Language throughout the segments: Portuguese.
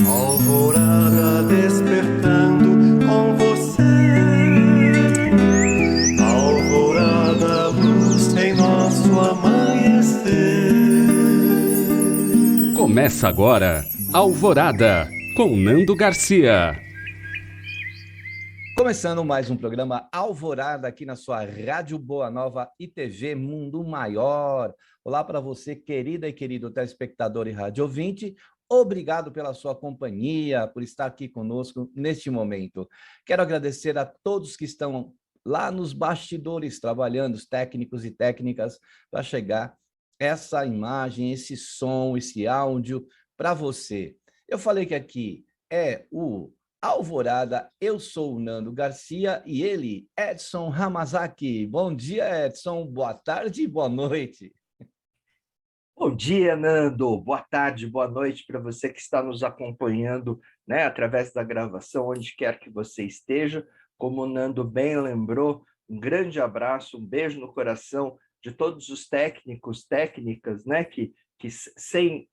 Alvorada despertando com você. Alvorada, luz em nosso amanhecer. Começa agora, Alvorada, com Nando Garcia. Começando mais um programa Alvorada aqui na sua Rádio Boa Nova e TV Mundo Maior. Olá para você, querida e querido telespectador e rádio ouvinte. Obrigado pela sua companhia, por estar aqui conosco neste momento. Quero agradecer a todos que estão lá nos bastidores trabalhando, os técnicos e técnicas, para chegar essa imagem, esse som, esse áudio para você. Eu falei que aqui é o Alvorada, eu sou o Nando Garcia e ele, Edson Hamazaki. Bom dia, Edson, boa tarde e boa noite. Bom dia, Nando. Boa tarde, boa noite para você que está nos acompanhando, né, através da gravação, onde quer que você esteja. Como o Nando bem lembrou, um grande abraço, um beijo no coração de todos os técnicos, técnicas, né, que sem,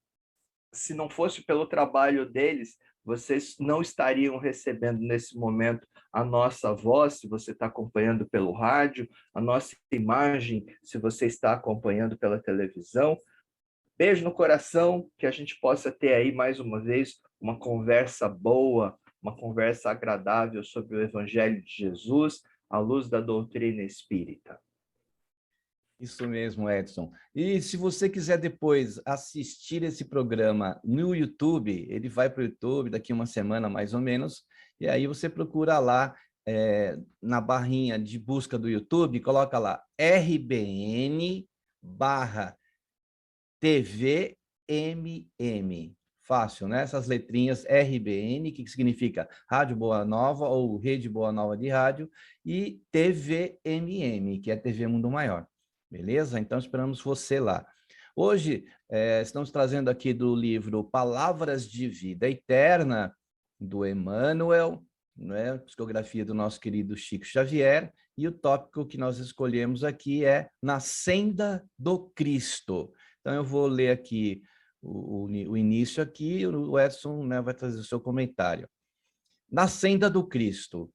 se não fosse pelo trabalho deles, vocês não estariam recebendo nesse momento a nossa voz, se você está acompanhando pelo rádio, a nossa imagem, se você está acompanhando pela televisão. Beijo no coração, que a gente possa ter aí mais uma vez uma conversa boa, uma conversa agradável sobre o Evangelho de Jesus, à luz da doutrina espírita. Isso mesmo, Edson. E se você quiser depois assistir esse programa no YouTube, ele vai para o YouTube daqui uma semana mais ou menos, e aí você procura lá na barrinha de busca do YouTube, coloca lá RBN barra TVMM. Fácil, né? Essas letrinhas RBN, que significa Rádio Boa Nova ou Rede Boa Nova de Rádio, e TVMM, que é TV Mundo Maior. Beleza? Então esperamos você lá. Hoje estamos trazendo aqui do livro Palavras de Vida Eterna, do Emmanuel, né? Psicografia do nosso querido Chico Xavier, e o tópico que nós escolhemos aqui é Na Senda do Cristo. Então, eu vou ler aqui o início aqui, e o Edson, né, vai trazer o seu comentário. Na Senda do Cristo.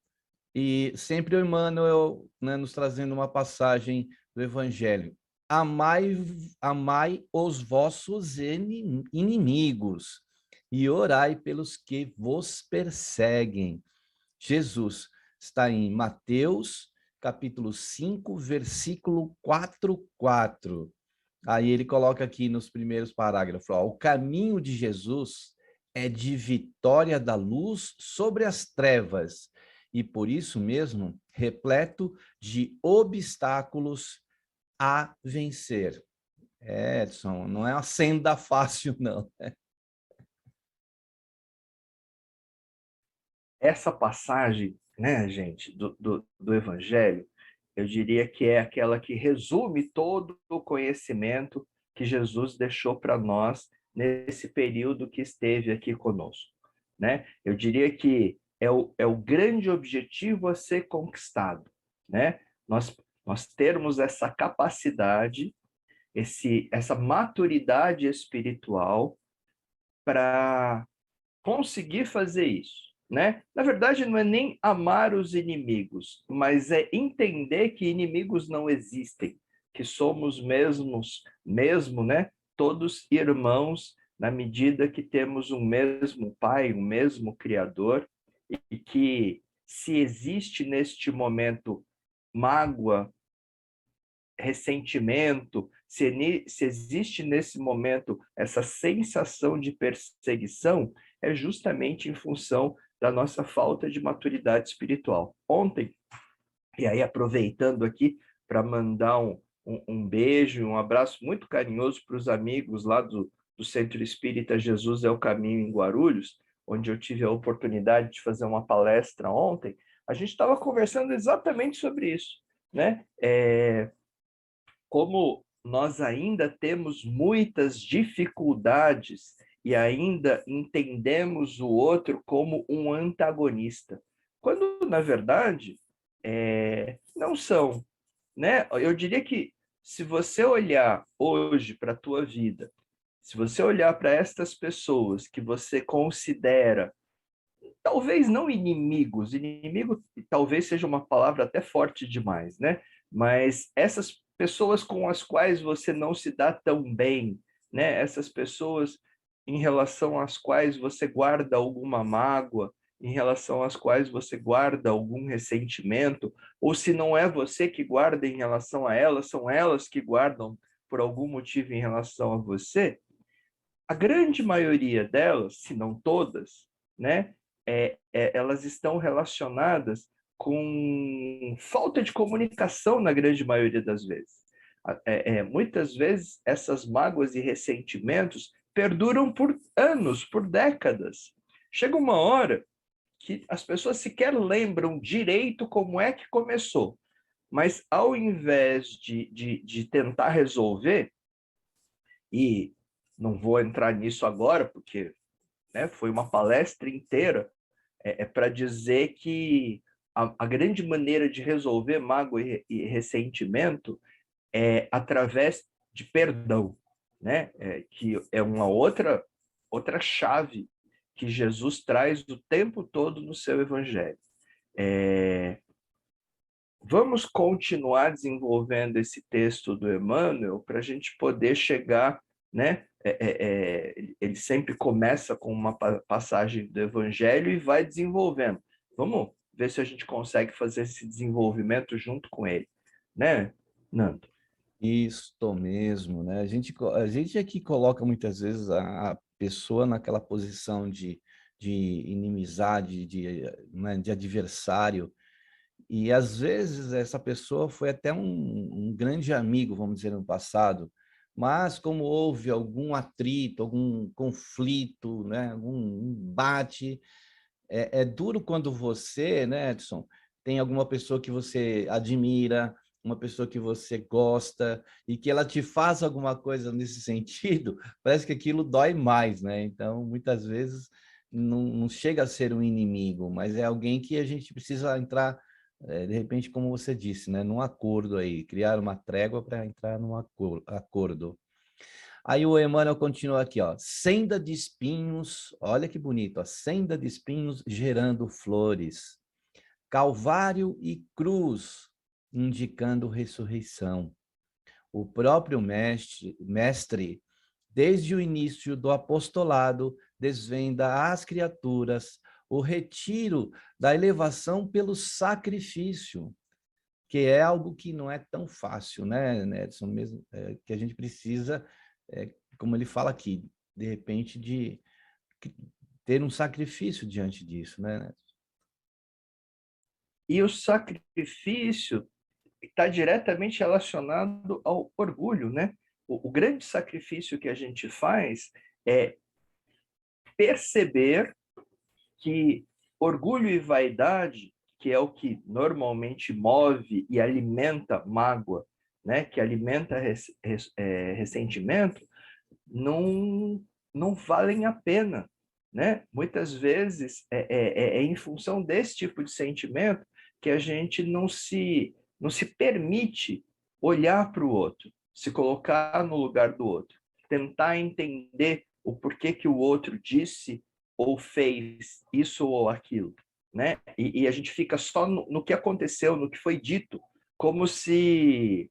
E sempre o Emmanuel, né, nos trazendo uma passagem do Evangelho. Amai os vossos inimigos e orai pelos que vos perseguem. Jesus está em Mateus, capítulo 5, versículo 4. Aí ele coloca aqui nos primeiros parágrafos, ó, o caminho de Jesus é de vitória da luz sobre as trevas e por isso mesmo repleto de obstáculos a vencer. Edson, não é uma senda fácil, não. Essa passagem, né, gente, do Evangelho, eu diria que é aquela que resume todo o conhecimento que Jesus deixou para nós nesse período que esteve aqui conosco, né? Eu diria que é o grande objetivo a ser conquistado, né? Nós termos essa capacidade, essa maturidade espiritual para conseguir fazer isso, né? Na verdade, não é nem amar os inimigos, mas é entender que inimigos não existem, que somos mesmo, né? Todos irmãos na medida que temos um mesmo Pai, um mesmo Criador, e que se existe neste momento mágoa, ressentimento, se existe nesse momento essa sensação de perseguição, é justamente em função da nossa falta de maturidade espiritual. Ontem, e aí aproveitando aqui para mandar um beijo, um abraço muito carinhoso para os amigos lá do Centro Espírita Jesus é o Caminho em Guarulhos, onde eu tive a oportunidade de fazer uma palestra ontem, a gente estava conversando exatamente sobre isso, né? Como nós ainda temos muitas dificuldades e ainda entendemos o outro como um antagonista, quando, na verdade, não são, né? Eu diria que se você olhar hoje para a tua vida Se você olhar para estas pessoas que você considera, talvez não inimigos, inimigo talvez seja uma palavra até forte demais, né? Mas essas pessoas com as quais você não se dá tão bem, né? Essas pessoas em relação às quais você guarda alguma mágoa, em relação às quais você guarda algum ressentimento, ou se não é você que guarda em relação a elas, são elas que guardam por algum motivo em relação a você, a grande maioria delas, se não todas, né, elas estão relacionadas com falta de comunicação na grande maioria das vezes. Muitas vezes essas mágoas e ressentimentos perduram por anos, por décadas. Chega uma hora que as pessoas sequer lembram direito como é que começou, mas ao invés de tentar resolver, e não vou entrar nisso agora, porque, né, foi uma palestra inteira, para dizer que a grande maneira de resolver mágoa e ressentimento é através de perdão, né? Que é uma outra chave que Jesus traz o tempo todo no seu evangelho. Vamos continuar desenvolvendo esse texto do Emmanuel para a gente poder chegar, né? Ele sempre começa com uma passagem do Evangelho e vai desenvolvendo. Vamos ver se a gente consegue fazer esse desenvolvimento junto com ele, né, Nando? Isto mesmo, né? A gente aqui coloca muitas vezes a pessoa naquela posição de inimizade, né, de adversário, e às vezes essa pessoa foi até um grande amigo, vamos dizer, no passado, mas como houve algum atrito, algum conflito, né, algum embate, é duro quando você, né, Edson, tem alguma pessoa que você admira, uma pessoa que você gosta e que ela te faz alguma coisa nesse sentido, parece que aquilo dói mais, né? Então, muitas vezes não chega a ser um inimigo, mas é alguém que a gente precisa entrar, de repente, como você disse, né, num acordo aí, criar uma trégua para entrar num acordo. Aí o Emmanuel continua aqui, ó, senda de espinhos, olha que bonito, ó, senda de espinhos gerando flores, calvário e cruz, indicando ressurreição. O próprio mestre, desde o início do apostolado, desvenda às criaturas o retiro da elevação pelo sacrifício, que é algo que não é tão fácil, né, Edson? Mesmo, que a gente precisa, como ele fala aqui, de repente, de ter um sacrifício diante disso, né? E o sacrifício está diretamente relacionado ao orgulho, né? O grande sacrifício que a gente faz é perceber que orgulho e vaidade, que é o que normalmente move e alimenta mágoa, né? Que alimenta ressentimento, não valem a pena, né? Muitas vezes é em função desse tipo de sentimento que a gente não se permite olhar para o outro, se colocar no lugar do outro, tentar entender o porquê que o outro disse ou fez isso ou aquilo, né? E a gente fica só no que aconteceu, no que foi dito, como se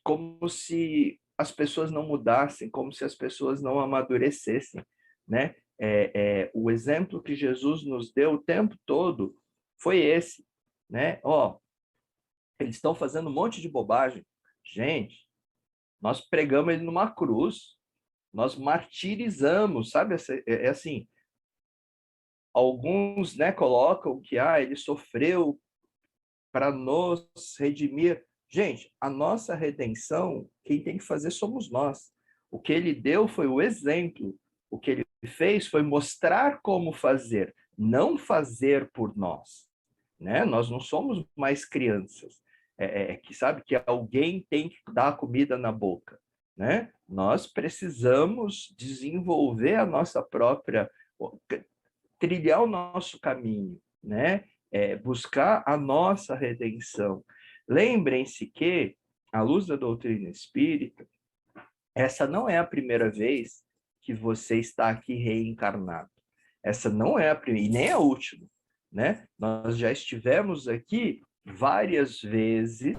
como se as pessoas não mudassem, como se as pessoas não amadurecessem, né? O exemplo que Jesus nos deu o tempo todo foi esse, né? Ó, eles estão fazendo um monte de bobagem. Gente, nós pregamos ele numa cruz, nós martirizamos, sabe? É assim, alguns, né, colocam que ele sofreu para nos redimir. Gente, a nossa redenção, quem tem que fazer somos nós. O que ele deu foi o exemplo. O que ele fez foi mostrar como fazer, não fazer por nós, né? Nós não somos mais crianças, que sabe que alguém tem que dar a comida na boca, né? Nós precisamos desenvolver a nossa própria, trilhar o nosso caminho, né? Buscar a nossa redenção. Lembrem-se que, à luz da doutrina espírita, essa não é a primeira vez que você está aqui reencarnado. Essa não é a primeira, e nem a última, né? Nós já estivemos aqui várias vezes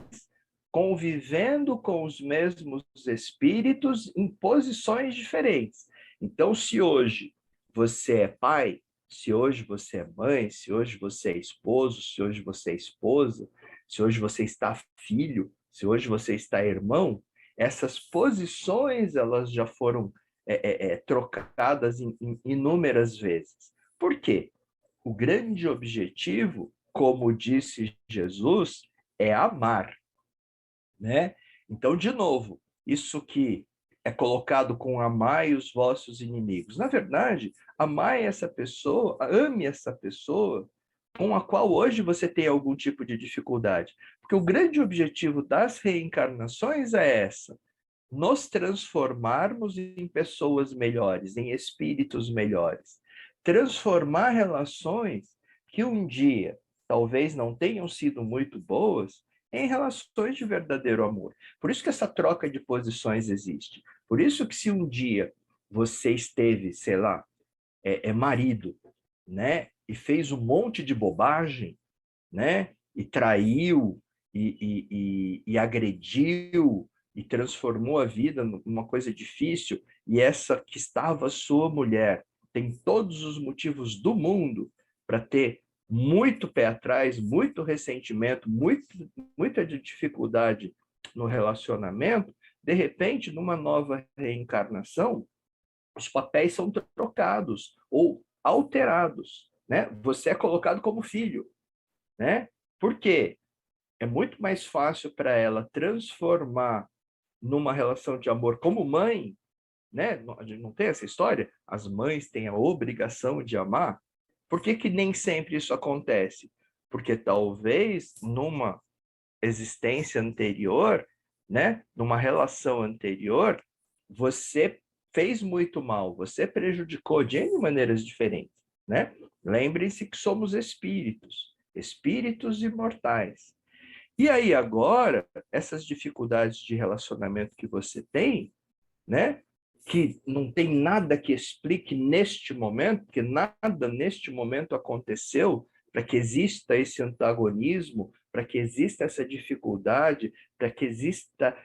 convivendo com os mesmos espíritos em posições diferentes. Então, se hoje você é pai, se hoje você é mãe, se hoje você é esposo, se hoje você é esposa, se hoje você está filho, se hoje você está irmão, essas posições elas já foram trocadas em inúmeras vezes. Por quê? O grande objetivo, como disse Jesus, é amar, né? Então, de novo, isso que é colocado com amai os vossos inimigos. Na verdade, amai essa pessoa, ame essa pessoa com a qual hoje você tem algum tipo de dificuldade. Porque o grande objetivo das reencarnações é essa: nos transformarmos em pessoas melhores, em espíritos melhores. Transformar relações que um dia talvez não tenham sido muito boas em relações de verdadeiro amor. Por isso que essa troca de posições existe. Por isso que se um dia você esteve, sei lá, marido, né, e fez um monte de bobagem, né, e traiu, e agrediu, e transformou a vida numa coisa difícil, e essa que estava sua mulher tem todos os motivos do mundo para ter muito pé atrás, muito ressentimento, muita dificuldade no relacionamento, de repente, numa nova reencarnação, os papéis são trocados ou alterados, né? Você é colocado como filho, né? Por quê? É muito mais fácil para ela transformar numa relação de amor como mãe, né? A gente não tem essa história? As mães têm a obrigação de amar. Por que que nem sempre isso acontece? Porque talvez numa existência anterior, né? Numa relação anterior, você fez muito mal, você prejudicou de N maneiras diferentes, né? Lembrem-se que somos espíritos, espíritos imortais. E aí agora, essas dificuldades de relacionamento que você tem, né? Que não tem nada que explique neste momento, porque nada neste momento aconteceu para que exista esse antagonismo, para que exista essa dificuldade, para que exista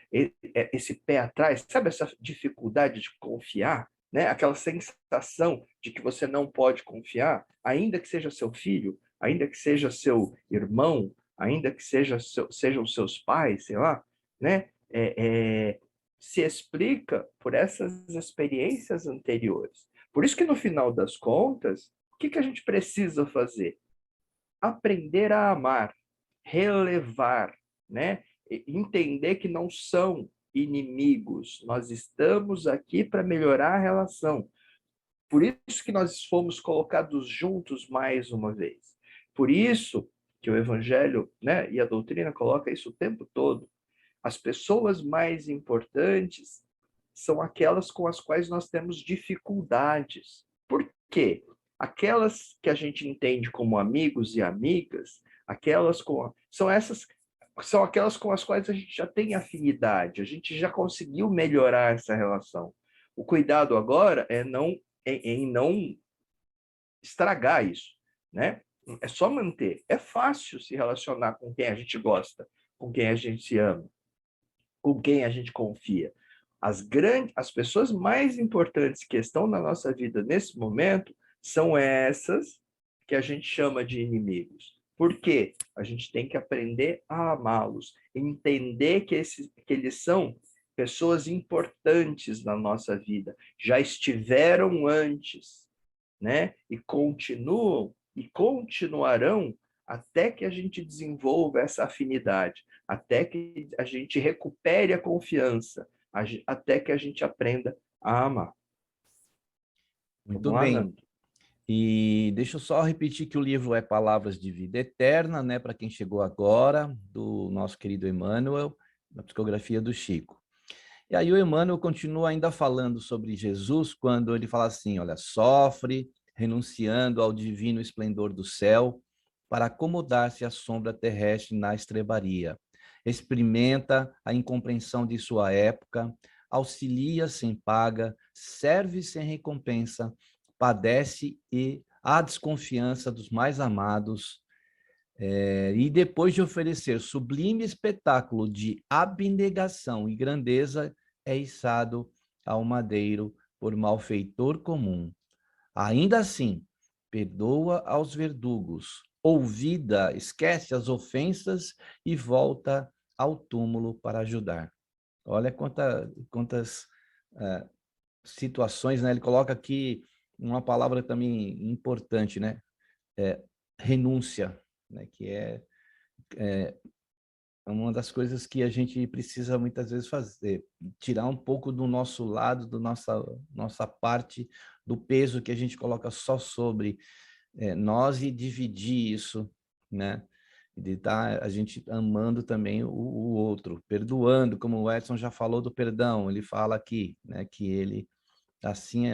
esse pé atrás, sabe essa dificuldade de confiar, né? Aquela sensação de que você não pode confiar, ainda que seja seu filho, ainda que seja seu irmão, ainda que sejam seus pais, sei lá, né? Se explica por essas experiências anteriores. Por isso que, no final das contas, o que a gente precisa fazer? Aprender a amar, relevar, né? Entender que não são inimigos. Nós estamos aqui para melhorar a relação. Por isso que nós fomos colocados juntos mais uma vez. Por isso que o Evangelho, né, e a doutrina coloca isso o tempo todo. As pessoas mais importantes são aquelas com as quais nós temos dificuldades. Por quê? Aquelas que a gente entende como amigos e amigas, são aquelas com as quais a gente já tem afinidade, a gente já conseguiu melhorar essa relação. O cuidado agora é em não estragar isso, né? É só manter. É fácil se relacionar com quem a gente gosta, com quem a gente ama, com quem a gente confia. As pessoas mais importantes que estão na nossa vida nesse momento são essas que a gente chama de inimigos. Por quê? A gente tem que aprender a amá-los, entender que eles são pessoas importantes na nossa vida, já estiveram antes, né? E continuam e continuarão até que a gente desenvolva essa afinidade, até que a gente recupere a confiança, até que a gente aprenda a amar. Muito Vamos lá, bem. Nando. E deixa eu só repetir que o livro é Palavras de Vida Eterna, né, para quem chegou agora, do nosso querido Emmanuel, da psicografia do Chico. E aí o Emmanuel continua ainda falando sobre Jesus, quando ele fala assim, olha, sofre, renunciando ao divino esplendor do céu, para acomodar-se à sombra terrestre na estrebaria. Experimenta a incompreensão de sua época, auxilia sem paga, serve sem recompensa, padece e há desconfiança dos mais amados, e depois de oferecer sublime espetáculo de abnegação e grandeza, é içado ao madeiro por malfeitor comum. Ainda assim, perdoa aos verdugos, ouvida, esquece as ofensas e volta ao túmulo para ajudar. Olha quantas situações, né? Ele coloca aqui uma palavra também importante, né? Renúncia, né? Que é uma das coisas que a gente precisa muitas vezes fazer, tirar um pouco do nosso lado, da nossa parte, do peso que a gente coloca só sobre nós e dividir isso, né? De estar a gente amando também o outro, perdoando, como o Edson já falou do perdão, ele fala aqui, né? Que ele assim,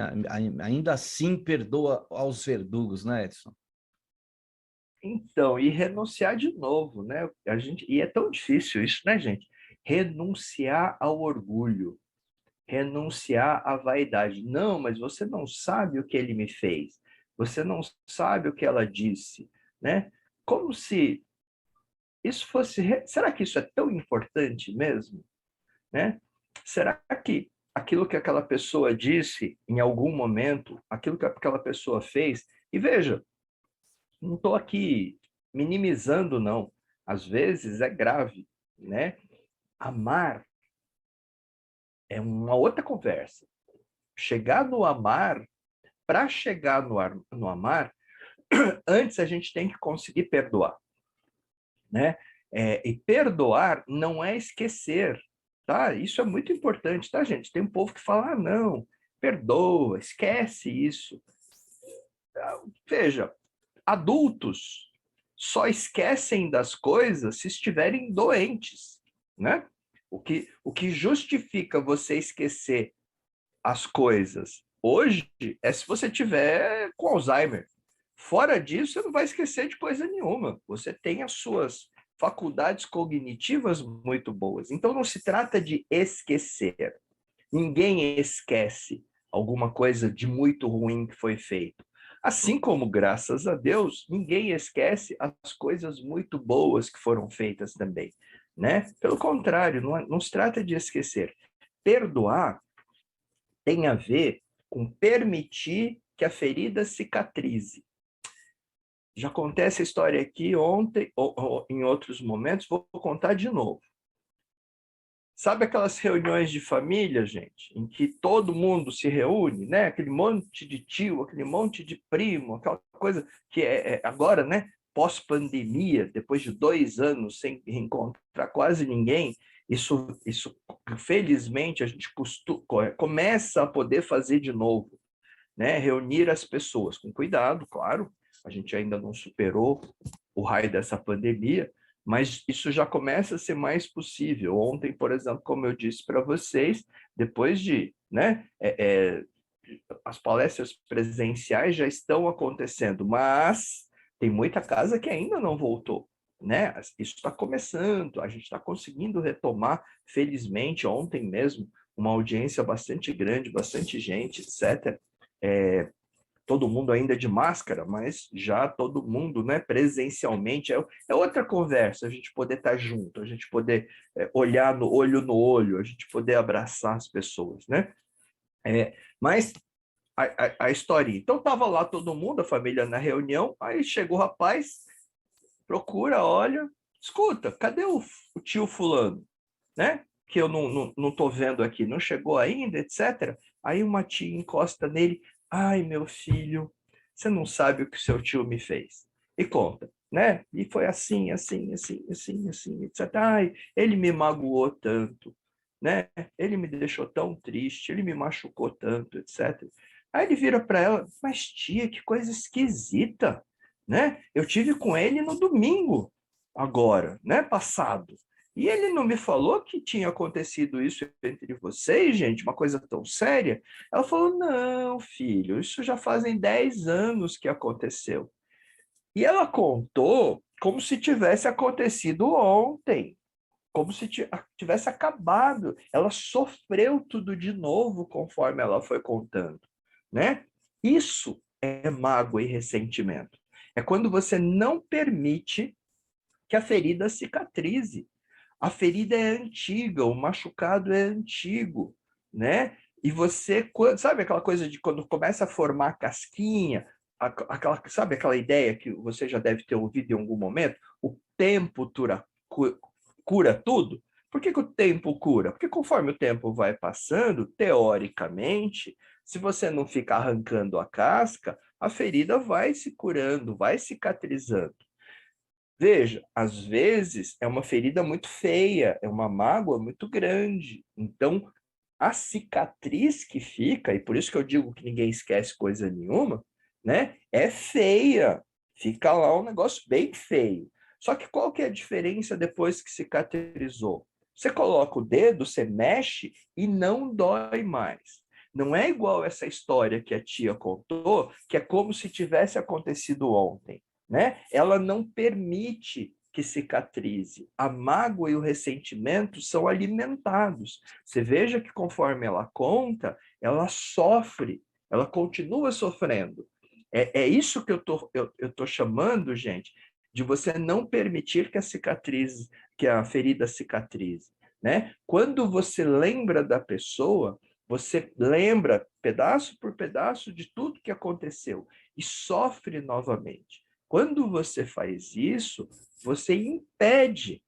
ainda assim perdoa aos verdugos, né, Edson? Então, e renunciar de novo, né? E é tão difícil isso, né, gente? Renunciar ao orgulho, renunciar à vaidade. Não, mas você não sabe o que ele me fez. Você não sabe o que ela disse, né? Como se isso fosse. Será que isso é tão importante mesmo, né? Será que aquilo que aquela pessoa disse em algum momento, aquilo que aquela pessoa fez, e veja, não estou aqui minimizando, não. Às vezes é grave, né? Amar é uma outra conversa. Chegar no amar, para chegar no amar, antes a gente tem que conseguir perdoar, né? E perdoar não é esquecer, tá? Isso é muito importante, tá, gente? Tem um povo que fala, não, perdoa, esquece isso. Veja, adultos só esquecem das coisas se estiverem doentes, né? O que justifica você esquecer as coisas hoje é se você tiver com Alzheimer. Fora disso, você não vai esquecer de coisa nenhuma. Você tem as suas faculdades cognitivas muito boas. Então, não se trata de esquecer. Ninguém esquece alguma coisa de muito ruim que foi feito. Assim como, graças a Deus, ninguém esquece as coisas muito boas que foram feitas também, né? Pelo contrário, não se trata de esquecer. Perdoar tem a ver com permitir que a ferida cicatrize. Já contei essa história aqui ontem, ou em outros momentos, vou contar de novo. Sabe aquelas reuniões de família, gente, em que todo mundo se reúne, né? Aquele monte de tio, aquele monte de primo, aquela coisa que agora, né? Pós-pandemia, depois de 2 anos sem encontrar quase ninguém, isso felizmente a gente começa a poder fazer de novo, né? Reunir as pessoas com cuidado, claro. A gente ainda não superou o raio dessa pandemia, mas isso já começa a ser mais possível. Ontem, por exemplo, como eu disse para vocês, depois de, né, as palestras presenciais já estão acontecendo, mas tem muita casa que ainda não voltou, né? Isso está começando, a gente está conseguindo retomar, felizmente, ontem mesmo, uma audiência bastante grande, bastante gente, etc. Todo mundo ainda de máscara, mas já todo mundo, né, presencialmente, é outra conversa, a gente poder estar junto, a gente poder olhar no olho, a gente poder abraçar as pessoas, né? Mas a história, então estava lá todo mundo, a família na reunião, aí chegou o rapaz, procura, olha, escuta, cadê o tio fulano, né? Que eu não tô vendo aqui, não chegou ainda, etc. Aí uma tia encosta nele, ai, meu filho, você não sabe o que seu tio me fez. E conta, né? E foi assim, assim, assim, assim, assim, etc. Ai, ele me magoou tanto, né? Ele me deixou tão triste, ele me machucou tanto, etc. Aí ele vira para ela, mas tia, que coisa esquisita, né? Eu tive com ele no domingo, agora, né? Passado. E ele não me falou que tinha acontecido isso entre vocês, gente, uma coisa tão séria? Ela falou, não, filho, isso já fazem 10 anos que aconteceu. E ela contou como se tivesse acontecido ontem. como se tivesse acabado. Ela sofreu tudo de novo conforme ela foi contando, né? Isso é mágoa e ressentimento. É quando você não permite que a ferida cicatrize. A ferida é antiga, o machucado é antigo, né? E você, sabe aquela coisa de quando começa a formar casquinha, sabe aquela ideia que você já deve ter ouvido em algum momento? O tempo cura tudo? Por que o tempo cura? Porque conforme o tempo vai passando, teoricamente, se você não ficar arrancando a casca, a ferida vai se curando, vai cicatrizando. Veja, às vezes é uma ferida muito feia, é uma mágoa muito grande. Então, a cicatriz que fica, e por isso que eu digo que ninguém esquece coisa nenhuma, né? É feia. Fica lá um negócio bem feio. Só que qual que é a diferença depois que cicatrizou? Você coloca o dedo, você mexe e não dói mais. Não é igual essa história que a tia contou, que é como se tivesse acontecido ontem, né? Ela não permite que cicatrize. A mágoa e o ressentimento são alimentados. Você veja que conforme ela conta, ela sofre, ela continua sofrendo. É isso que eu tô chamando, gente, de você não permitir que que a ferida cicatrize, né? Quando você lembra da pessoa, você lembra pedaço por pedaço de tudo que aconteceu e sofre novamente. Quando você faz isso, você impede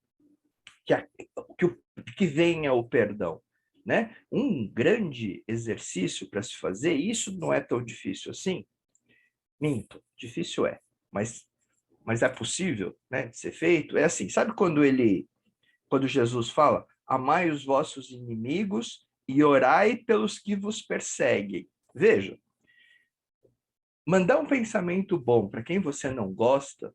que venha o perdão, né? Um grande exercício para se fazer, isso não é tão difícil assim. Minto, difícil é, mas é possível, né, de ser feito. É assim, sabe quando Jesus fala, amai os vossos inimigos e orai pelos que vos perseguem. Veja, mandar um pensamento bom para quem você não gosta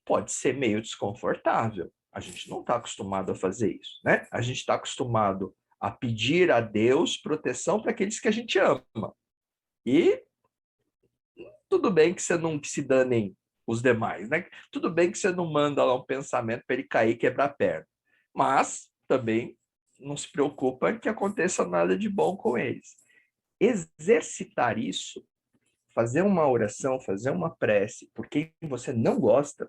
pode ser meio desconfortável. A gente não está acostumado a fazer isso, né? A gente está acostumado a pedir a Deus proteção para aqueles que a gente ama. E tudo bem que você não que se danem os demais, né? Tudo bem que você não manda lá um pensamento para ele cair e quebrar a perna. Mas também não se preocupa que aconteça nada de bom com eles. Exercitar isso, fazer uma oração, fazer uma prece por quem você não gosta,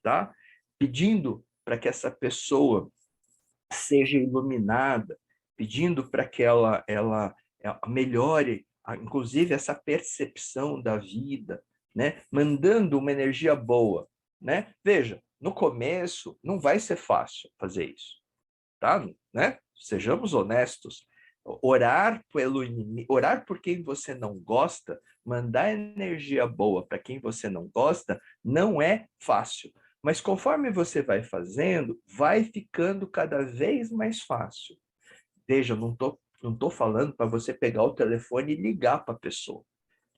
tá? Pedindo para que essa pessoa seja iluminada, pedindo para que ela melhore, inclusive, essa percepção da vida, né? Mandando uma energia boa, né? Veja, no começo não vai ser fácil fazer isso, tá? Né? Sejamos honestos. Orar pelo inimigo, orar por quem você não gosta, mandar energia boa para quem você não gosta, não é fácil. Mas conforme você vai fazendo, vai ficando cada vez mais fácil. Veja, eu não tô falando para você pegar o telefone e ligar para a pessoa.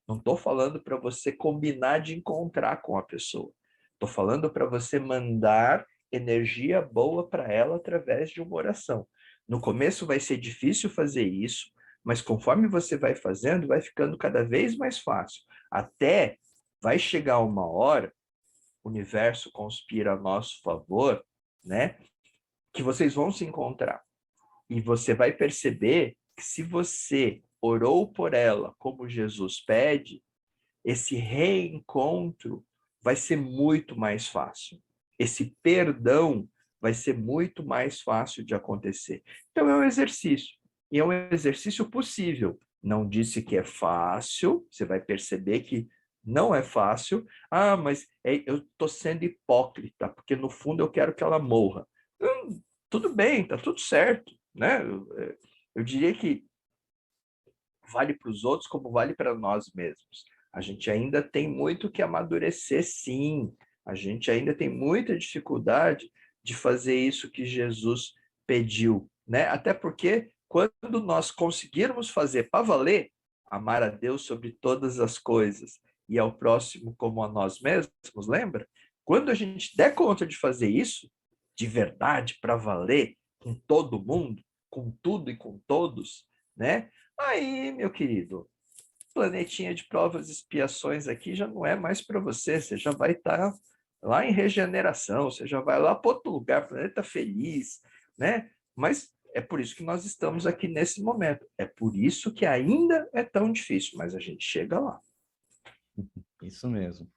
Não estou falando para você combinar de encontrar com a pessoa. Estou falando para você mandar energia boa para ela através de uma oração. No começo vai ser difícil fazer isso, mas conforme você vai fazendo, vai ficando cada vez mais fácil. Até vai chegar uma hora, o universo conspira a nosso favor, né? Que vocês vão se encontrar. E você vai perceber que se você orou por ela como Jesus pede, esse reencontro vai ser muito mais fácil. Esse perdão vai ser muito mais fácil de acontecer. Então é um exercício. E é um exercício possível. Não disse que é fácil, você vai perceber que não é fácil. Ah, mas eu estou sendo hipócrita, porque no fundo eu quero que ela morra. Tudo bem, está tudo certo, né? Eu diria que vale para os outros como vale para nós mesmos. A gente ainda tem muito que amadurecer, sim. A gente ainda tem muita dificuldade de fazer isso que Jesus pediu, né? Até porque quando nós conseguirmos fazer para valer, amar a Deus sobre todas as coisas e ao próximo como a nós mesmos, lembra? Quando a gente der conta de fazer isso, de verdade, para valer, com todo mundo, com tudo e com todos, né? Aí, meu querido, planetinha de provas e expiações aqui já não é mais para você, você já vai estar lá em regeneração, você já vai lá para outro lugar, planeta feliz, né? Mas é por isso que nós estamos aqui nesse momento. É por isso que ainda é tão difícil, mas a gente chega lá. Isso mesmo.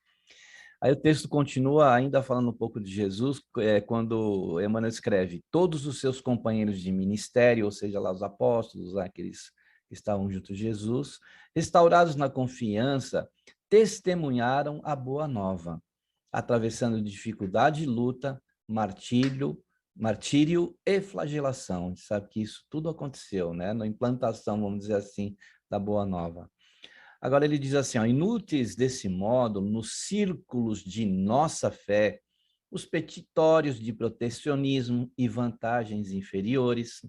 Aí o texto continua ainda falando um pouco de Jesus, quando Emmanuel escreve: todos os seus companheiros de ministério, ou seja, lá os apóstolos, lá aqueles que estavam junto de Jesus, restaurados na confiança, testemunharam a boa nova, atravessando dificuldade e luta, martírio e flagelação. A gente sabe que isso tudo aconteceu, né? Na implantação, vamos dizer assim, da boa nova. Agora ele diz assim, ó, inúteis desse modo, nos círculos de nossa fé, os petitórios de protecionismo e vantagens inferiores.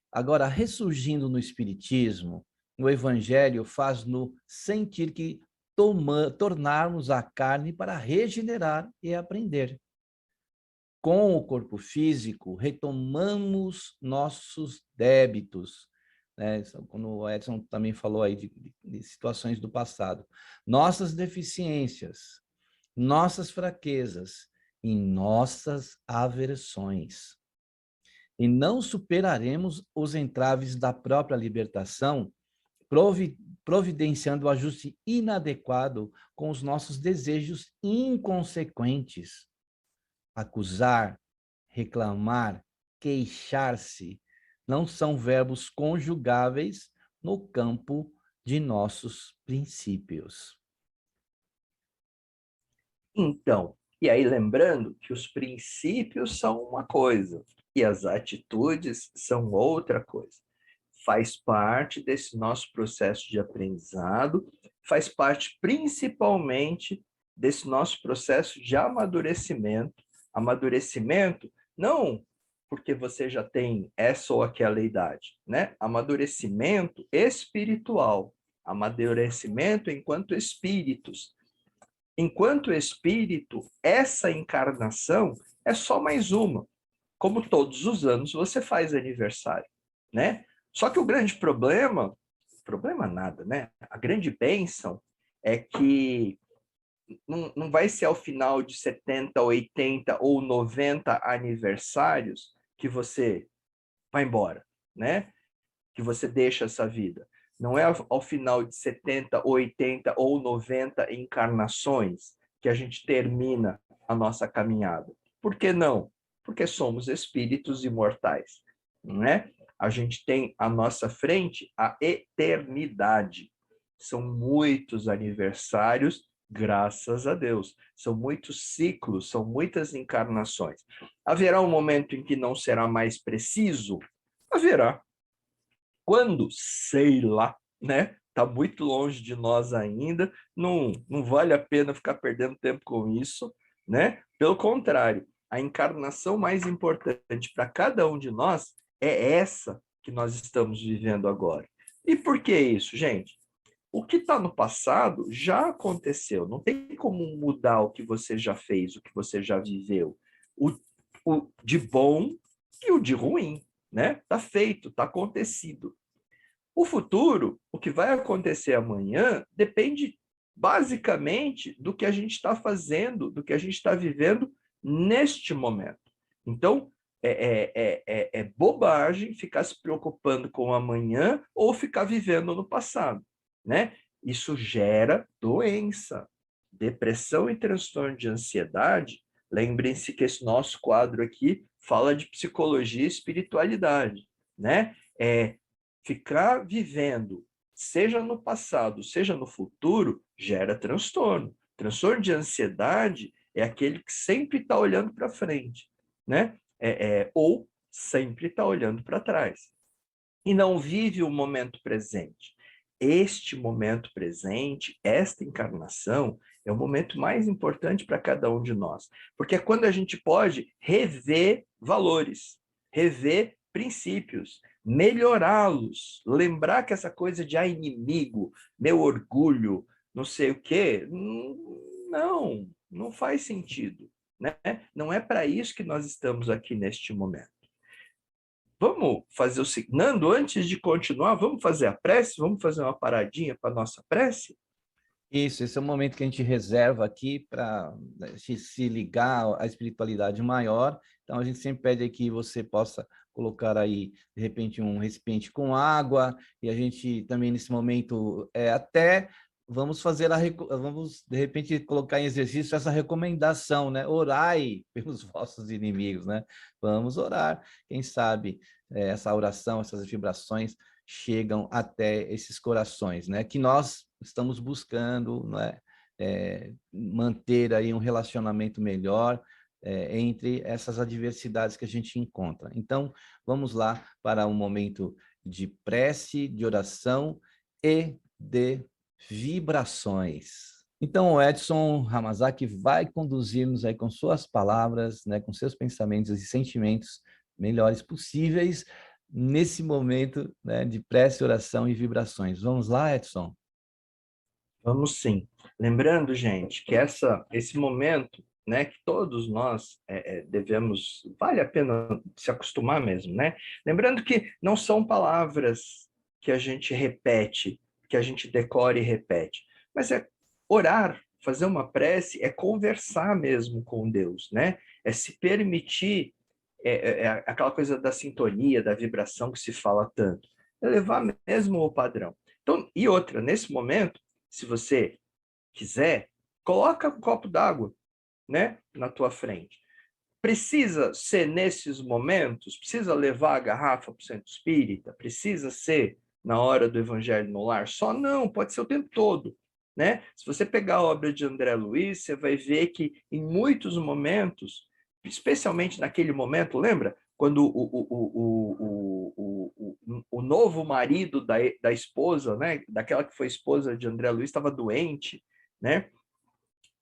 Agora, ressurgindo no Espiritismo, o Evangelho faz-nos sentir que tornarmos a carne para regenerar e aprender. Com o corpo físico, retomamos nossos débitos, né? Como o Edson também falou aí de situações do passado. Nossas deficiências, nossas fraquezas e nossas aversões. E não superaremos os entraves da própria libertação, providenciando o ajuste inadequado com os nossos desejos inconsequentes. Acusar, reclamar, queixar-se não são verbos conjugáveis no campo de nossos princípios. Então, e aí lembrando que os princípios são uma coisa e as atitudes são outra coisa. Faz parte desse nosso processo de aprendizado, faz parte principalmente desse nosso processo de amadurecimento. Amadurecimento não porque você já tem essa ou aquela idade, né? Amadurecimento espiritual, amadurecimento enquanto espíritos. Enquanto espírito, essa encarnação é só mais uma. Como todos os anos você faz aniversário, né? Só que o grande problema nada, né? A grande bênção é que não vai ser ao final de 70, 80 ou 90 aniversários que você vai embora, né? Que você deixa essa vida. Não é ao final de 70, 80 ou 90 encarnações que a gente termina a nossa caminhada. Por que não? Porque somos espíritos imortais, não é? A gente tem à nossa frente a eternidade. São muitos aniversários, graças a Deus. São muitos ciclos, são muitas encarnações. Haverá um momento em que não será mais preciso? Haverá. Quando? Sei lá, né? Está muito longe de nós ainda, não vale a pena ficar perdendo tempo com isso, né? Pelo contrário, a encarnação mais importante para cada um de nós é essa que nós estamos vivendo agora. E por que isso, gente? O que está no passado já aconteceu, não tem como mudar o que você já fez, o que você já viveu. O de bom e o de ruim, né? Está feito, está acontecido. O futuro, o que vai acontecer amanhã, depende basicamente do que a gente está fazendo, do que a gente está vivendo neste momento. Então, é bobagem ficar se preocupando com o amanhã ou ficar vivendo no passado, né? Isso gera doença, depressão e transtorno de ansiedade. Lembrem-se que esse nosso quadro aqui fala de psicologia e espiritualidade, né? Ficar vivendo, seja no passado, seja no futuro, gera transtorno. Transtorno de ansiedade é aquele que sempre está olhando para frente, né? Ou sempre está olhando para trás. E não vive o momento presente. Este momento presente, esta encarnação, é o momento mais importante para cada um de nós. Porque é quando a gente pode rever valores, rever princípios, melhorá-los, lembrar que essa coisa de inimigo, meu orgulho, não sei o quê, não faz sentido, né? Não é para isso que nós estamos aqui neste momento. Vamos fazer o seguinte, Nando, antes de continuar, vamos fazer a prece? Vamos fazer uma paradinha para a nossa prece? Isso, esse é o momento que a gente reserva aqui para se ligar à espiritualidade maior Então, a gente sempre pede que você possa colocar aí, de repente, um recipiente com água, e a gente também, nesse momento, até vamos fazer vamos, de repente, colocar em exercício essa recomendação, né? Orai pelos vossos inimigos, né? Vamos orar. Quem sabe essa oração, essas vibrações chegam até esses corações, né? Que nós estamos buscando, né? Manter aí um relacionamento melhor entre essas adversidades que a gente encontra. Então, vamos lá para um momento de prece, de oração e de vibrações. Então, o Edson Hamasaki vai conduzir-nos aí com suas palavras, né, com seus pensamentos e sentimentos melhores possíveis nesse momento, né, de prece, oração e vibrações. Vamos lá, Edson? Vamos sim. Lembrando, gente, que esse momento, né, que todos nós devemos, vale a pena se acostumar mesmo, né? Lembrando que não são palavras que a gente repete, que a gente decora e repete, mas é orar, fazer uma prece, é conversar mesmo com Deus, né? É se permitir, aquela coisa da sintonia, da vibração que se fala tanto, elevar mesmo o padrão. Então, e outra, nesse momento, se você quiser, coloca um copo d'água, né, na tua frente. Precisa ser nesses momentos? Precisa levar a garrafa para o centro espírita? Precisa ser na hora do Evangelho no Lar? Só não, pode ser o tempo todo, né? Se você pegar a obra de André Luiz, você vai ver que em muitos momentos, especialmente naquele momento, lembra? Quando o novo marido da esposa, né, daquela que foi esposa de André Luiz, estava doente, né?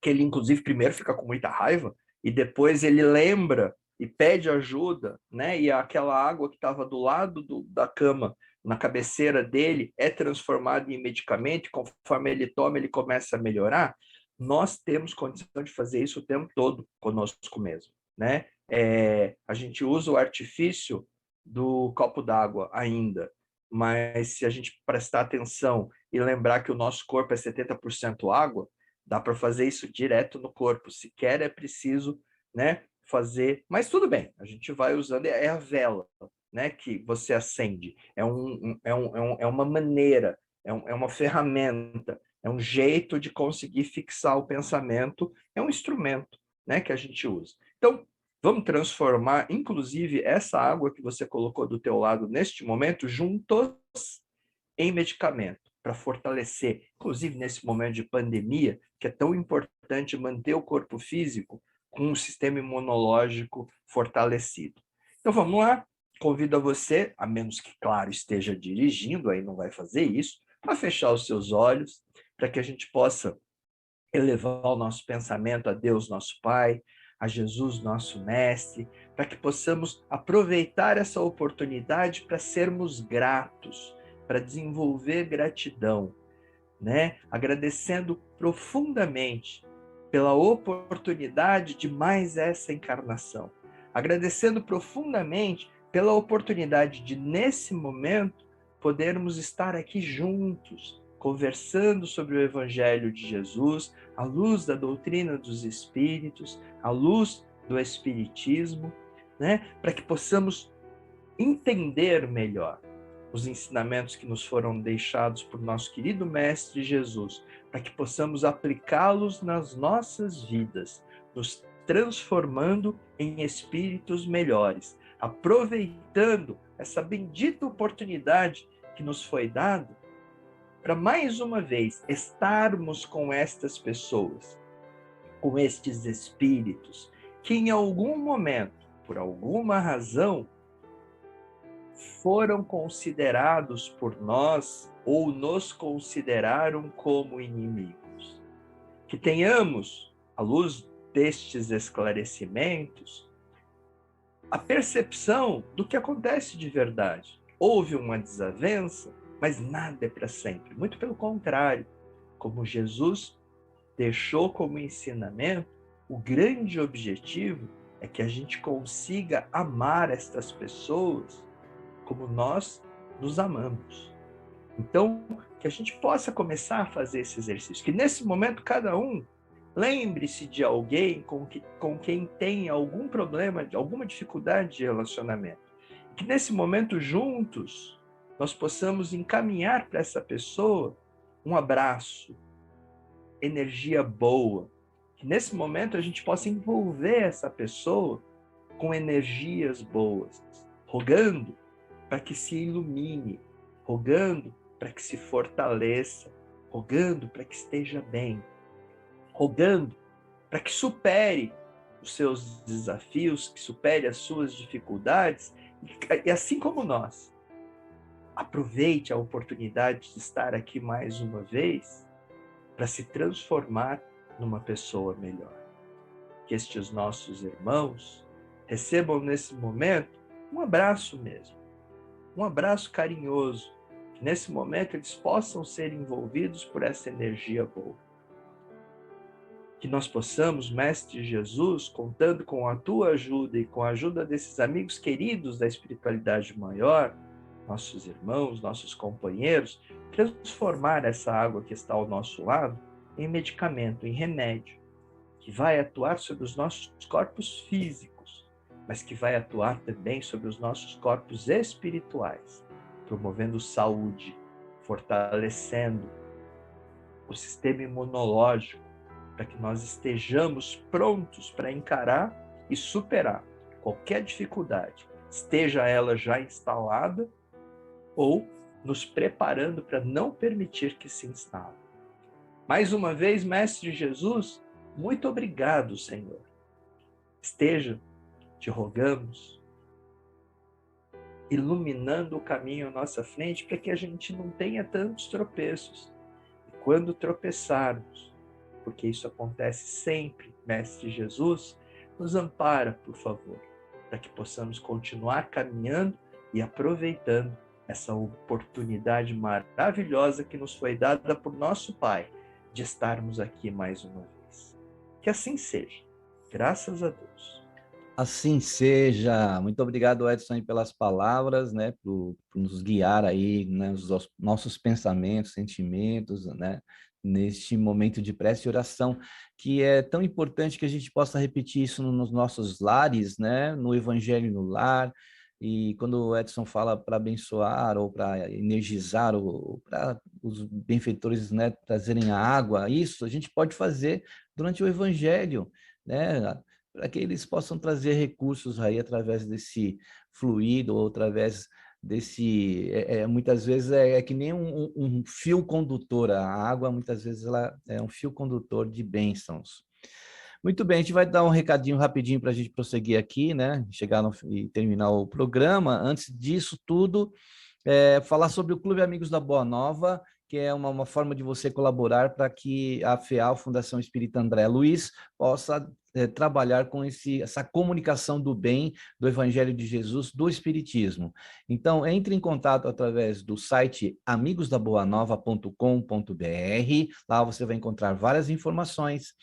Que ele, inclusive, primeiro fica com muita raiva e depois ele lembra e pede ajuda, né? E aquela água que estava do lado da cama, na cabeceira dele, é transformada em medicamento, e conforme ele toma, ele começa a melhorar. Nós temos condição de fazer isso o tempo todo conosco mesmo, né? A gente usa o artifício do copo d'água ainda, mas se a gente prestar atenção e lembrar que o nosso corpo é 70% água, dá para fazer isso direto no corpo. Sequer é preciso, né, fazer. Mas tudo bem, a gente vai usando. É a vela, né, que você acende. É uma maneira, é uma ferramenta, é um jeito de conseguir fixar o pensamento. É um instrumento, né, que a gente usa. Então, vamos transformar, inclusive, essa água que você colocou do teu lado neste momento, juntos em medicamento, para fortalecer, inclusive nesse momento de pandemia, que é tão importante manter o corpo físico com um sistema imunológico fortalecido. Então vamos lá, convido a você, a menos que, claro, esteja dirigindo, aí não vai fazer isso, a fechar os seus olhos, para que a gente possa elevar o nosso pensamento a Deus, nosso Pai, a Jesus, nosso Mestre, para que possamos aproveitar essa oportunidade para sermos gratos, para desenvolver gratidão, né? Agradecendo profundamente pela oportunidade de mais essa encarnação, agradecendo profundamente pela oportunidade de, nesse momento, podermos estar aqui juntos, conversando sobre o Evangelho de Jesus, à luz da doutrina dos Espíritos, à luz do Espiritismo, né? Para que possamos entender melhor os ensinamentos que nos foram deixados por nosso querido Mestre Jesus, para que possamos aplicá-los nas nossas vidas, nos transformando em espíritos melhores, aproveitando essa bendita oportunidade que nos foi dada para, mais uma vez, estarmos com estas pessoas, com estes espíritos, que em algum momento, por alguma razão, foram considerados por nós ou nos consideraram como inimigos. Que tenhamos, à luz destes esclarecimentos, a percepção do que acontece de verdade. Houve uma desavença, mas nada é para sempre. Muito pelo contrário, como Jesus deixou como ensinamento, o grande objetivo é que a gente consiga amar estas pessoas como nós nos amamos. Então, que a gente possa começar a fazer esse exercício, que nesse momento cada um Lembre-se de alguém com quem tem algum problema, alguma dificuldade de relacionamento. Que nesse momento, juntos, nós possamos encaminhar para essa pessoa um abraço, energia boa. Que nesse momento a gente possa envolver essa pessoa com energias boas, rogando para que se ilumine, rogando para que se fortaleça, rogando para que esteja bem, rogando para que supere os seus desafios, que supere as suas dificuldades, e assim como nós, aproveite a oportunidade de estar aqui mais uma vez para se transformar numa pessoa melhor. Que estes nossos irmãos recebam nesse momento um abraço mesmo, um abraço carinhoso, que nesse momento eles possam ser envolvidos por essa energia boa. Que nós possamos, Mestre Jesus, contando com a tua ajuda e com a ajuda desses amigos queridos da espiritualidade maior, nossos irmãos, nossos companheiros, transformar essa água que está ao nosso lado em medicamento, em remédio, que vai atuar sobre os nossos corpos físicos, mas que vai atuar também sobre os nossos corpos espirituais, promovendo saúde, fortalecendo o sistema imunológico, para que nós estejamos prontos para encarar e superar qualquer dificuldade, esteja ela já instalada ou nos preparando para não permitir que se instale. Mais uma vez, Mestre Jesus, muito obrigado, Senhor. Esteja, te rogamos, iluminando o caminho à nossa frente para que a gente não tenha tantos tropeços. E quando tropeçarmos, porque isso acontece sempre, Mestre Jesus, nos ampara, por favor, para que possamos continuar caminhando e aproveitando essa oportunidade maravilhosa que nos foi dada por nosso Pai, de estarmos aqui mais uma vez. Que assim seja. Graças a Deus. Assim seja. Muito obrigado, Edson, pelas palavras, né, por nos guiar aí, né, os nossos pensamentos, sentimentos, né, neste momento de prece e oração, que é tão importante que a gente possa repetir isso nos nossos lares, né, no Evangelho no lar. E quando o Edson fala para abençoar ou para energizar, ou para os benfeitores, né, trazerem a água, isso a gente pode fazer durante o Evangelho, né, para que eles possam trazer recursos aí através desse fluido ou através desse, muitas vezes é que nem um fio condutor, a água muitas vezes ela é um fio condutor de bênçãos. Muito bem, a gente vai dar um recadinho rapidinho para a gente prosseguir aqui, né? Chegar e terminar o programa. Antes disso tudo, falar sobre o Clube Amigos da Boa Nova, que é uma forma de você colaborar para que a FEAL, Fundação Espírita André Luiz, possa trabalhar com essa comunicação do bem, do Evangelho de Jesus, do Espiritismo. Então, entre em contato através do site amigosdaboanova.com.br, lá você vai encontrar várias informações.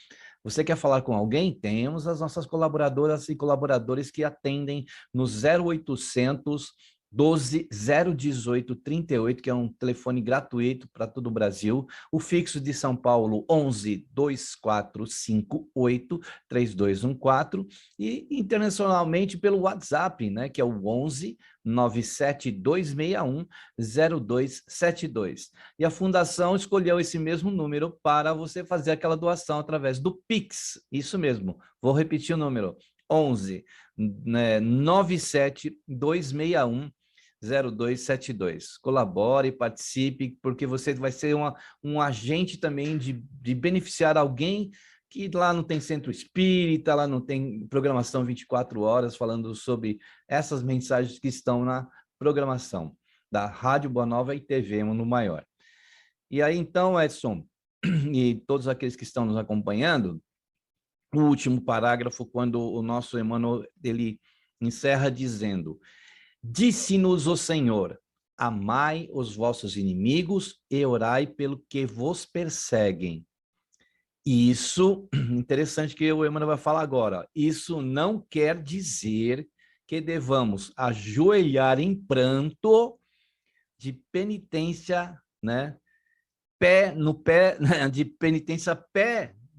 Você quer falar com alguém? Temos as nossas colaboradoras e colaboradores que atendem no 0800 12 018 38, que é um telefone gratuito para todo o Brasil. O fixo de São Paulo, 11 2458 3214. E internacionalmente pelo WhatsApp, né, que é o 11 97261 0272. E a Fundação escolheu esse mesmo número para você fazer aquela doação através do Pix. Isso mesmo, vou repetir o número, 11 97261 0272. Colabore, participe, porque você vai ser um agente também de beneficiar alguém que lá não tem centro espírita, lá não tem programação 24 horas falando sobre essas mensagens que estão na programação da Rádio Boa Nova e TV Mundo Maior. E aí, então, Edson, e todos aqueles que estão nos acompanhando, o último parágrafo, quando o nosso Emmanuel, ele encerra dizendo: disse-nos o Senhor, amai os vossos inimigos e orai pelo que vos perseguem. Isso, interessante que o Emmanuel vai falar agora, isso não quer dizer que devamos ajoelhar em pranto de penitência, né? De penitência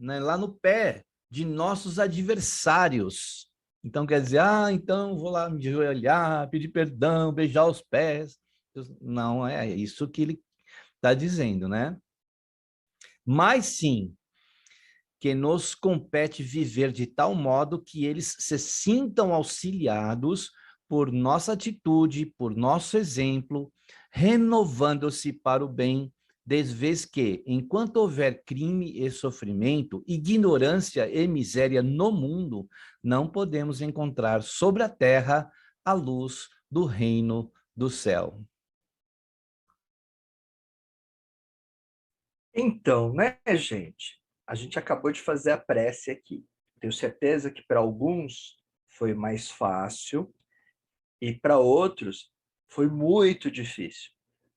né, lá no pé de nossos adversários. Então, quer dizer, então vou lá me ajoelhar, pedir perdão, beijar os pés. Não é isso que ele está dizendo, né? Mas sim, que nos compete viver de tal modo que eles se sintam auxiliados por nossa atitude, por nosso exemplo, renovando-se para o bem, desvez que, enquanto houver crime e sofrimento, ignorância e miséria no mundo, não podemos encontrar sobre a terra a luz do reino do céu. Então, né, gente? A gente acabou de fazer a prece aqui. Tenho certeza que para alguns foi mais fácil e para outros foi muito difícil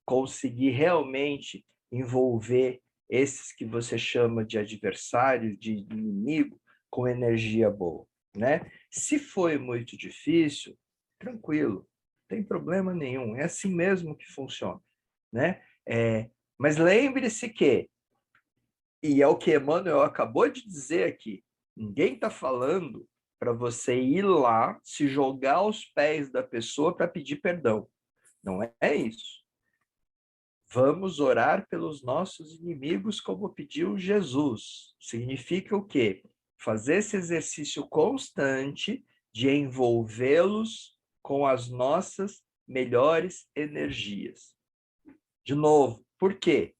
conseguir realmente envolver esses que você chama de adversário, de inimigo, com energia boa, né? Se foi muito difícil, tranquilo, não tem problema nenhum, é assim mesmo que funciona, né? Mas lembre-se que, e é o que Emmanuel acabou de dizer aqui, ninguém está falando para você ir lá, se jogar aos pés da pessoa para pedir perdão. Não é isso. Vamos orar pelos nossos inimigos como pediu Jesus. Significa o quê? Fazer esse exercício constante de envolvê-los com as nossas melhores energias. De novo, por quê?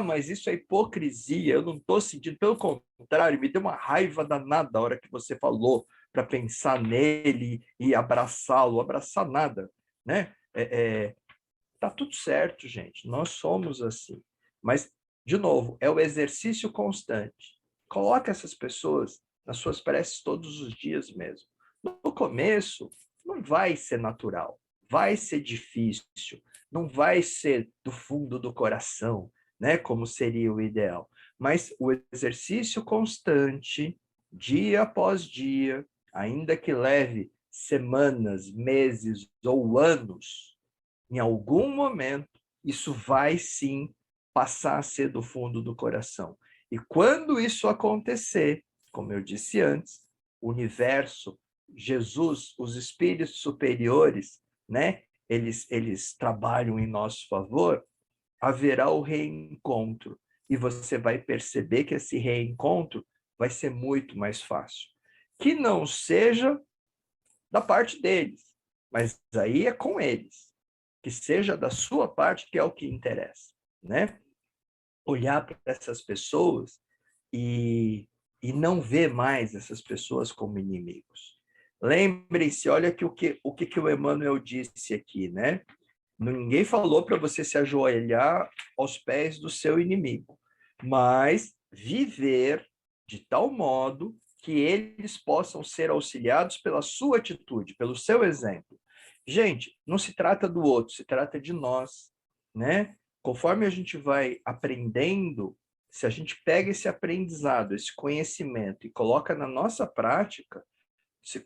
Mas isso é hipocrisia, eu não estou sentindo. Pelo contrário, me deu uma raiva danada a hora que você falou para pensar nele e abraçá-lo. Abraçar nada, né? Tá tudo certo, gente. Nós somos assim. Mas, de novo, é o exercício constante. Coloque essas pessoas nas suas preces todos os dias mesmo. No começo, não vai ser natural. Vai ser difícil. Não vai ser do fundo do coração, né? Como seria o ideal. Mas o exercício constante, dia após dia, ainda que leve semanas, meses ou anos, em algum momento, isso vai sim passar a ser do fundo do coração. E quando isso acontecer, como eu disse antes, o universo, Jesus, os espíritos superiores, né? Eles trabalham em nosso favor, haverá o reencontro. E você vai perceber que esse reencontro vai ser muito mais fácil. Que não seja da parte deles, mas aí é com eles. Que seja da sua parte, que é o que interessa, né? Olhar para essas pessoas e não ver mais essas pessoas como inimigos. Lembrem-se, olha que o Emmanuel disse aqui, né? Ninguém falou para você se ajoelhar aos pés do seu inimigo, mas viver de tal modo que eles possam ser auxiliados pela sua atitude, pelo seu exemplo. Gente, não se trata do outro, se trata de nós, né? Conforme a gente vai aprendendo, se a gente pega esse aprendizado, esse conhecimento e coloca na nossa prática,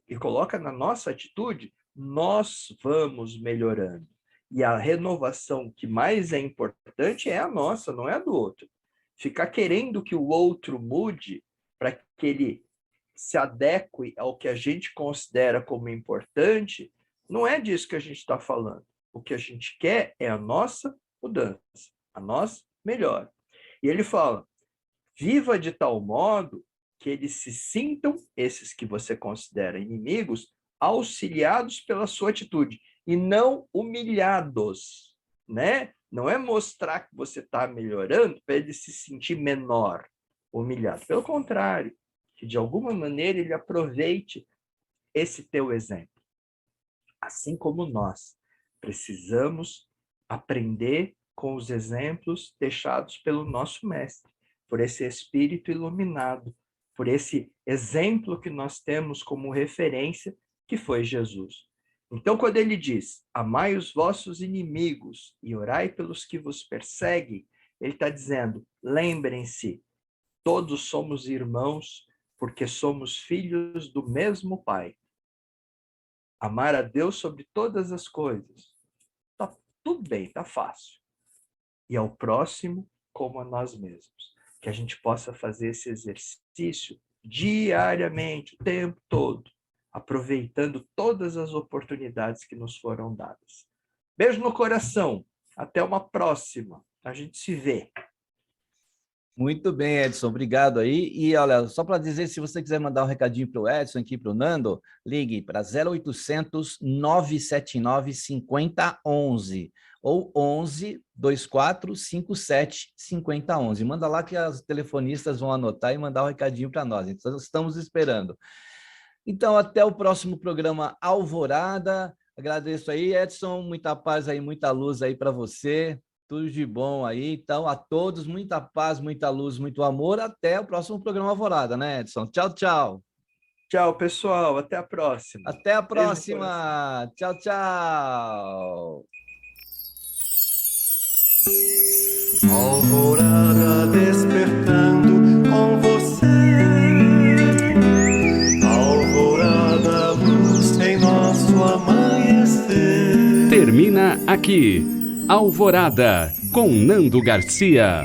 e coloca na nossa atitude, nós vamos melhorando. E a renovação que mais é importante é a nossa, não é a do outro. Ficar querendo que o outro mude para que ele se adeque ao que a gente considera como importante, não é disso que a gente está falando. O que a gente quer é a nossa mudança, a nossa melhora. E ele fala, viva de tal modo que eles se sintam, esses que você considera inimigos, auxiliados pela sua atitude e não humilhados, né? Não é mostrar que você está melhorando para ele se sentir menor, humilhado. Pelo contrário, que de alguma maneira ele aproveite esse teu exemplo. Assim como nós precisamos aprender com os exemplos deixados pelo nosso mestre, por esse espírito iluminado, por esse exemplo que nós temos como referência, que foi Jesus. Então, quando ele diz, amai os vossos inimigos e orai pelos que vos perseguem, ele está dizendo, lembrem-se, todos somos irmãos, porque somos filhos do mesmo Pai. Amar a Deus sobre todas as coisas. Tá tudo bem, tá fácil. E ao próximo como a nós mesmos. que a gente possa fazer esse exercício diariamente, o tempo todo, aproveitando todas as oportunidades que nos foram dadas. Beijo no coração. Até uma próxima. A gente se vê. Muito bem, Edson, obrigado aí. E olha, só para dizer, se você quiser mandar um recadinho para o Edson, aqui para o Nando, ligue para 0800 979 5011 ou 11 24 57 5011. Manda lá que as telefonistas vão anotar e mandar um recadinho para nós. Então, estamos esperando. Então, até o próximo programa Alvorada. Agradeço aí, Edson, muita paz aí, muita luz aí para você. Tudo de bom aí. Então, a todos, muita paz, muita luz, muito amor. Até o próximo programa Alvorada, né, Edson? Tchau, tchau. Tchau, pessoal. Até a próxima. Até a próxima. Tchau, tchau. Alvorada despertando com você. Alvorada, luz em nosso amanhecer. Termina aqui Alvorada, com Nando Garcia.